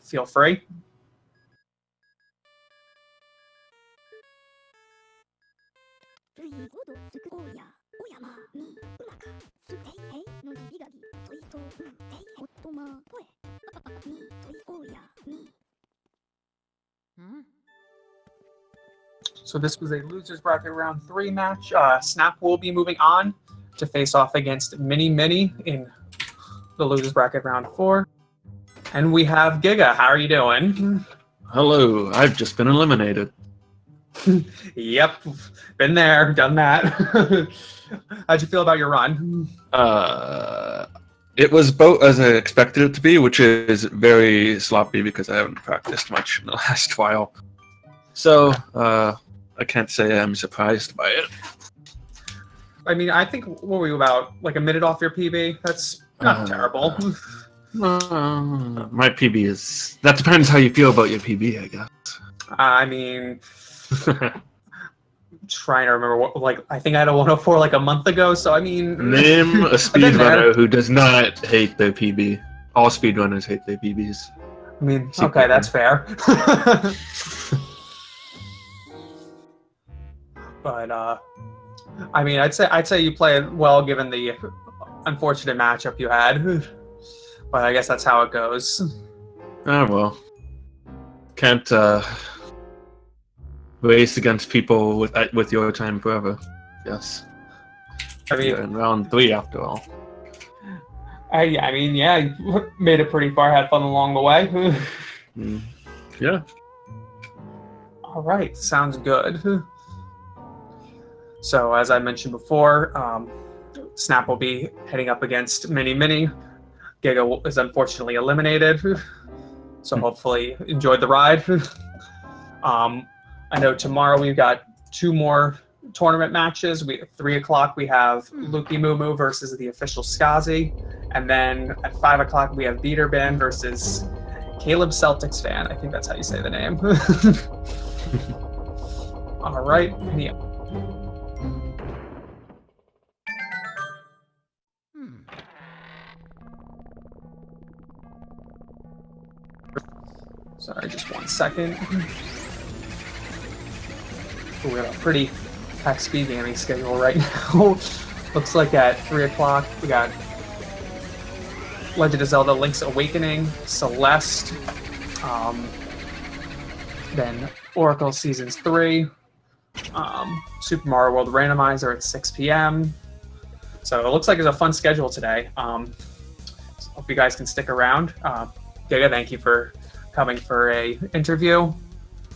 feel free. So this was a losers bracket round 3 match. Snap will be moving on to face off against Mini in the losers bracket round 4. And we have Giga. How are you doing? Hello. I've just been eliminated. Yep. Been there, done that. How'd you feel about your run? It was about as I expected it to be, which is very sloppy because I haven't practiced much in the last while. So, I can't say I'm surprised by it. I mean, I think, what were you, about like a minute off your PB? That's not terrible. My PB is... That depends how you feel about your PB, I guess. I mean... trying to remember what, like, I think I had a 104 like a month ago, so I mean... Name a speedrunner who does not hate their PB. All speedrunners hate their PBs. I mean, okay, that's fair. But I mean, I'd say you played well given the unfortunate matchup you had. But I guess that's how it goes. Oh well. Can't race against people with your time forever. Yes. I mean, in round 3 after all. I mean, yeah, you made it pretty far. Had fun along the way. Yeah. All right, sounds good. So, as I mentioned before, Snap will be heading up against Mini. Giga is unfortunately eliminated, so hopefully enjoyed the ride. I know tomorrow we've got 2 more tournament matches. At 3 o'clock we have Luki Mumu versus the official Skazi, and then at 5 o'clock we have Beater Band versus Caleb Celtics Fan. I think that's how you say the name. All right. Yeah. Sorry, just 1 second. We have a pretty packed speed gaming schedule right now. Looks like at 3 o'clock we got Legend of Zelda: Link's Awakening, Celeste, then Oracle Seasons 3, Super Mario World Randomizer at 6 p.m. So it looks like it's a fun schedule today. Hope you guys can stick around. Giga, thank you for coming for a interview.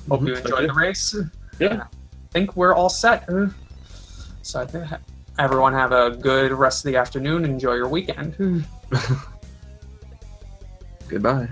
Hope you enjoyed the race. Yeah. I think we're all set. So I think everyone have a good rest of the afternoon and enjoy your weekend. Goodbye.